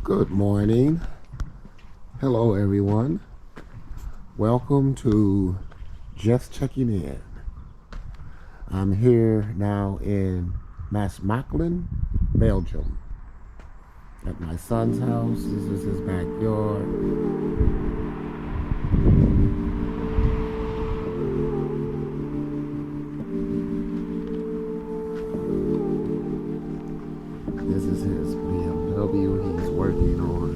Good morning. Hello, everyone. Welcome to Just Checking In. I'm here now in Maastricht, Belgium, at my son's house. This is his backyard. This is his BMW he's working on.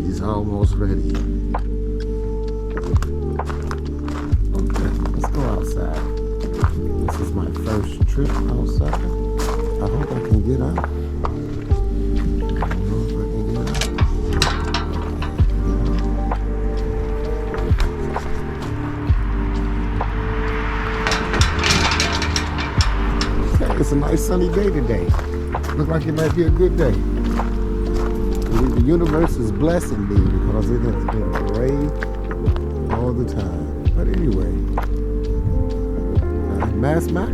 He's almost ready. Okay, let's go outside. This is my first trip outside. I hope I can get out. I don't know if I can get out. Okay, it's a nice sunny day today. Looks like it might be a good day. The universe is blessing me because it has been gray all the time. But anyway, Maastricht,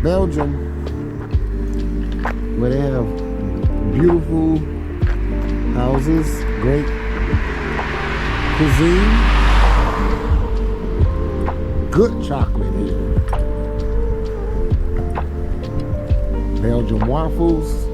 Belgium, where they have beautiful houses, great cuisine, good chocolate here. Belgian waffles.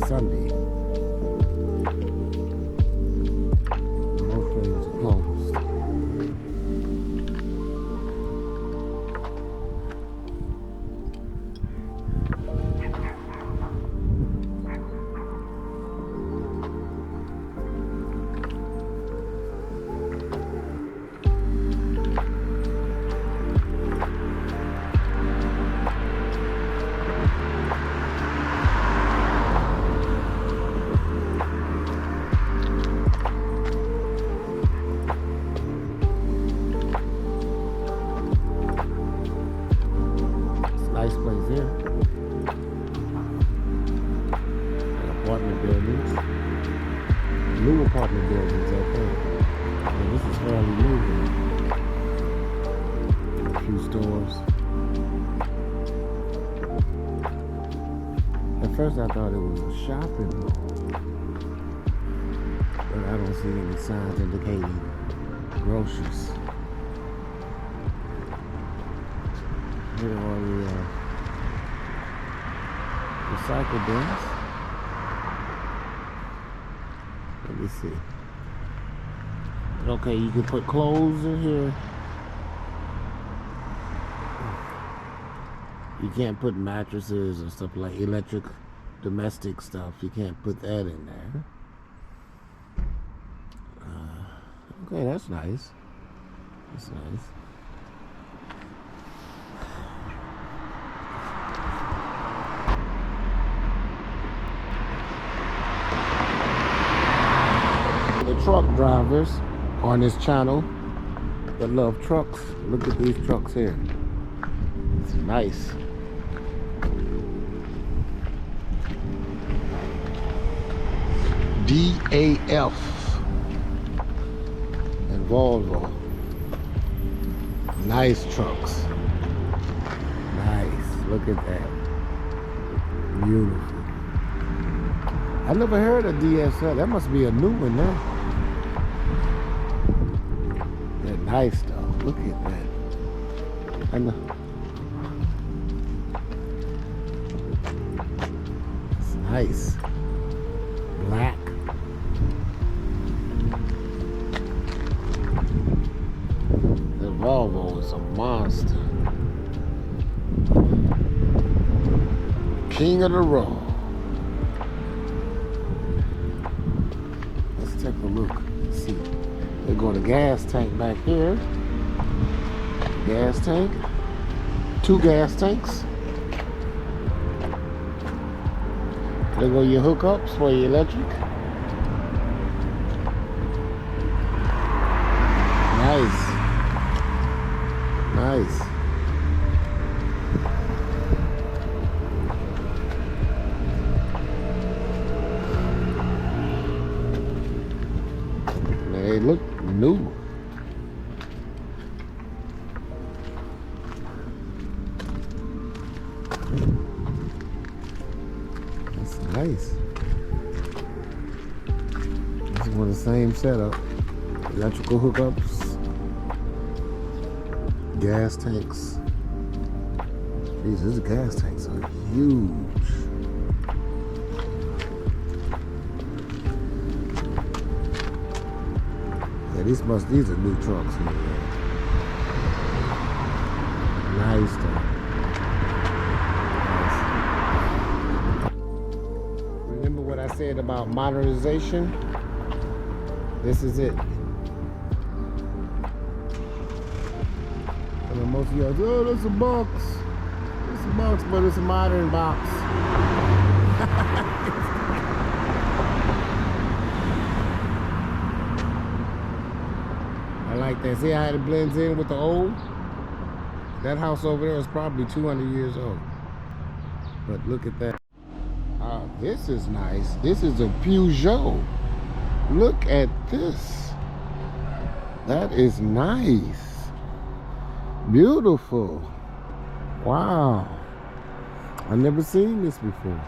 Sunday. Most places are closed. nice place here. Apartment buildings. New apartment buildings up there. And this is fairly new here. A few stores. At first I thought it was a shopping mall. But I don't see any signs indicating groceries. Here are the recycle bins. Let me see. Okay, you can put clothes in here. You can't put mattresses or stuff like electric, domestic stuff. You can't put that in there. Okay, that's nice. That's nice. The truck drivers on this channel that love trucks. Look at these trucks here. It's nice. DAF and Volvo. Nice trucks. Nice. Look at that. Beautiful. I never heard of DSL. That must be a new one now. That nice stuff. Look at that. I know. It's nice. Black. The Volvo is a monster. King of the road. Let's take a look. Let's see. They go to gas tank back here. Gas tank. 2 gas tanks. There go your hookups for your electric. Nice. Nice. They look new. That's nice. This is one of the same setup. Electrical hookups. Gas tanks. Jeez, these gas tanks are huge. Yeah, these are new trucks here. Nice stuff. Nice. Remember what I said about modernization? This is it. And most of y'all say, oh, that's a box. It's a box, but it's a modern box. I like that. See how it blends in with the old? That house over there is probably 200 years old. But look at that. This is nice. This is a Peugeot. Look at this. That is nice. Beautiful. Wow. I've never seen this before.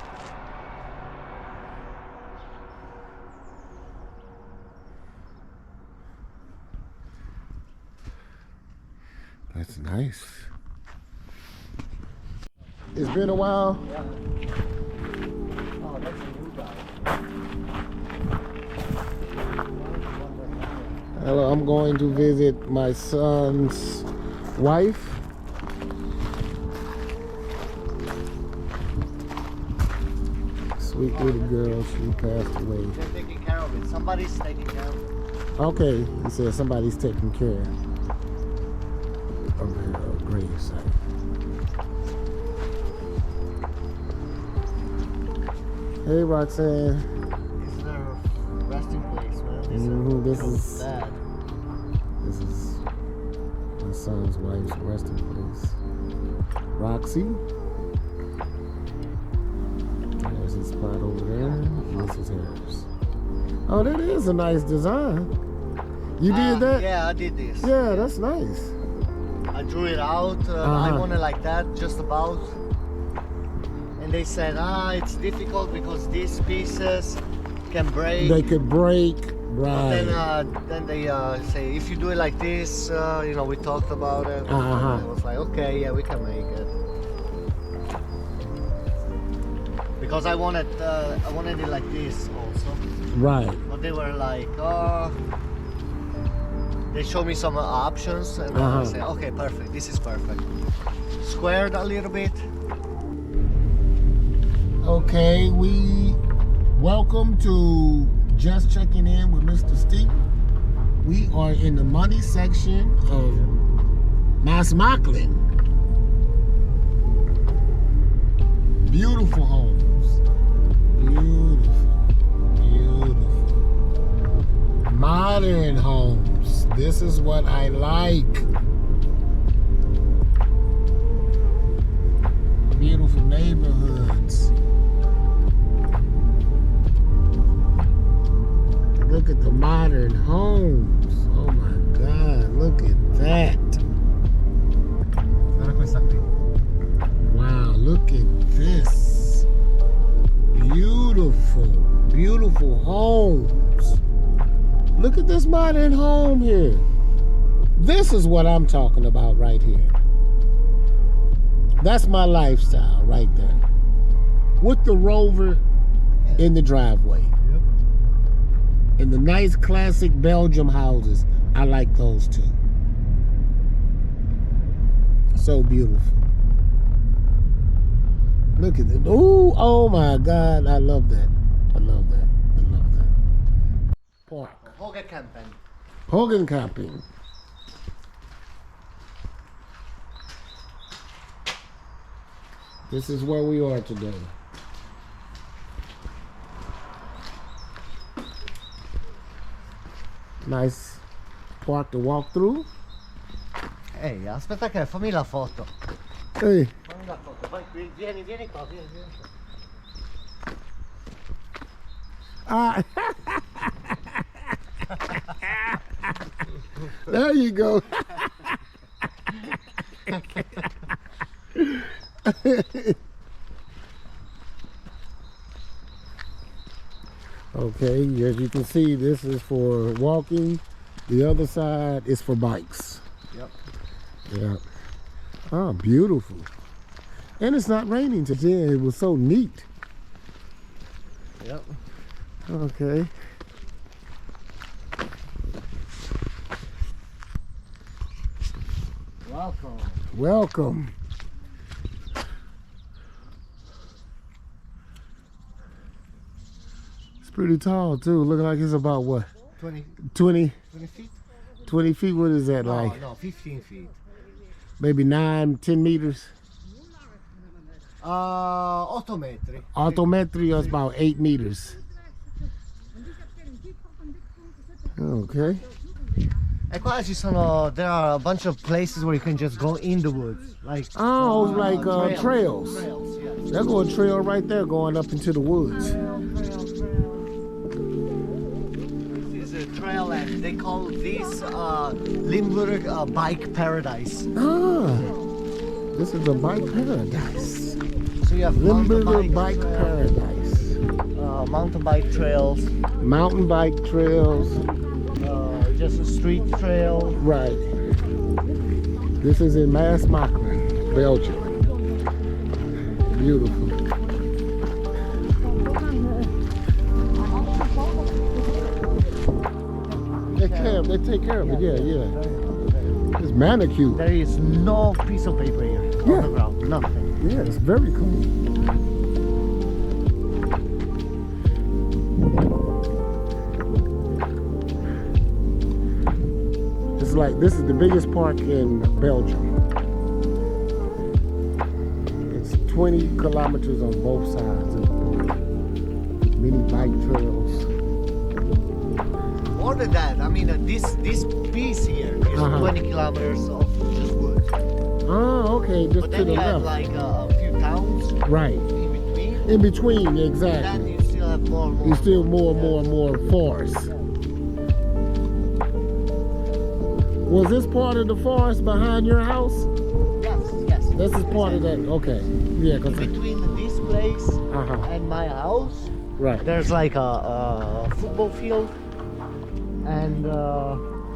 That's nice. It's been a while. Yeah. Oh, that's a new guy. Hello, I'm going to visit my son's wife. Sweet little girl, she passed away. They're taking care of it. Somebody's taking care of it. Okay, he said somebody's taking care of her grave site. Hey, Roxanne. This is their resting place, man. This is my son's wife's resting place. Roxy. There's a spot over there. This is hers. Oh, that is a nice design. You did that? Yeah, I did this. Yeah, that's nice. I drew it out. I want it like that, just about. And they said, it's difficult because these pieces can break. They could break, right. Then they say, if you do it like this, you know, we talked about it. And I was like, okay, yeah, we can make it. Because I wanted it like this also. Right. But they were like, they showed me some options, and I said, okay, perfect. This is perfect. Squared a little bit. Okay, welcome to Just Checking In with Mr. Steve. We are in the money section of Maastricht. Beautiful homes. Beautiful. Modern homes. This is what I like. Beautiful neighborhoods. Look at the modern homes. Oh my God, look at that. Wow, look at this. Beautiful, beautiful homes. Look at this modern home here. This is what I'm talking about right here. That's my lifestyle right there. With the Rover in the driveway. Yep. And the nice classic Belgium houses. I like those too. So beautiful. Look at it. Ooh, oh my God. I love that. I love that. I love that. Park. Hogan camping. This is where we are today. Nice park to walk through. Ehi, aspetta che fammi la foto. Ehi. Fammi la foto. Vai, vieni qua, vieni. Ah. There you go. Okay, as you can see, this is for walking. The other side is for bikes. Yep. Yeah. Oh, beautiful. And it's not raining today. It was so neat. Yep. Okay. Welcome. Welcome. It's pretty tall too. Looking like it's about what? 20 feet? 20 feet, what is that like? No, 15 feet. Maybe 9, 10 meters? 8 metri. Autometry is about 8 meters. Okay. E qua ci sono, there are a bunch of places where you can just go in the woods. Like trails. Trails, yeah. There's a trail right there going up into the woods. This is a trail, and they call this Limburg bike paradise. This is a bike paradise. So you have Limburg bike paradise. Mountain bike trails. Mountain bike trails. Just a street trail. Right. This is in Maastricht, Belgium. Beautiful. They take care of it. Yeah. It's manicured. There is no piece of paper here on the ground. Nothing. Yeah, it's very clean. It's like, this is the biggest park in Belgium. It's 20 kilometers on both sides of the park. Many bike trails. More than that, I mean, this piece here is 20 kilometers of just woods. Oh, okay, just but to then the you have left. like a few towns Right. in between. In between, Then exactly. you still have more and more. You still more and more forest. Was this part of the forest behind your house? Yes, yes. This is part of that. Okay. Yeah, cause Between this place and my house, right. there's like a football field, and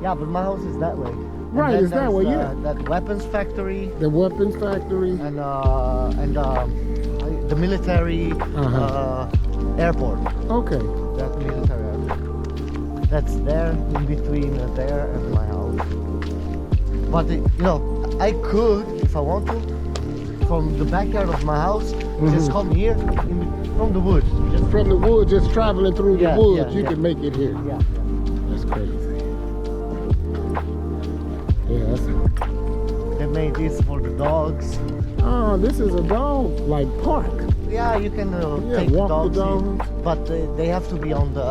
yeah, but my house is that way. And Right, then it's that there's, way, yeah. That weapons factory The weapons factory. and the military airport. Okay. That military airport. That's there in between there and my house. But you know, I could, if I want to, from the backyard of my house, just come here from the woods. Just From the woods, just traveling through the woods, you yeah. can make it here. Yeah. That's crazy. Yeah, that's... They made this for the dogs. Oh, this is a dog like park. Yeah, you can take walk dogs the in, dogs. but they have to be on the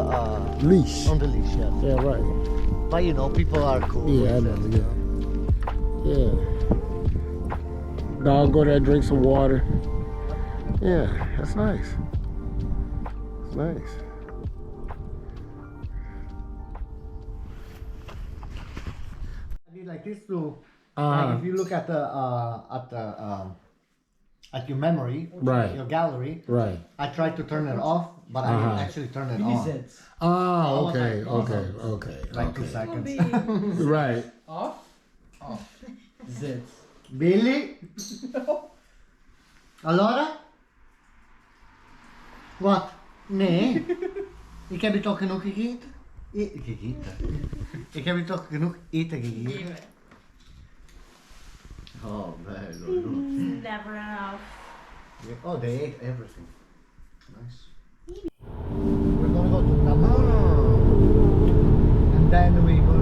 Leash. on the leash. Yes. Yeah, right. But you know, people are cool. Yeah, I with know. it. Yeah. Dog go there, drink some water. Yeah, that's nice. It's nice. I did like this too. Like if you look at your memory, Right. your gallery, Right. I tried to turn it off, but I didn't actually turn it on. Oh, okay, okay. Like 2 seconds. Right. Off? Zits. Billy? Allora? Wat? Nee. Ik heb je toch genoeg gegeten? Gegeten? Ik heb je toch genoeg eten gegeven? Oh, bello. Never enough. Oh, they ate everything. Nice. We're gonna go to Namur. And then we go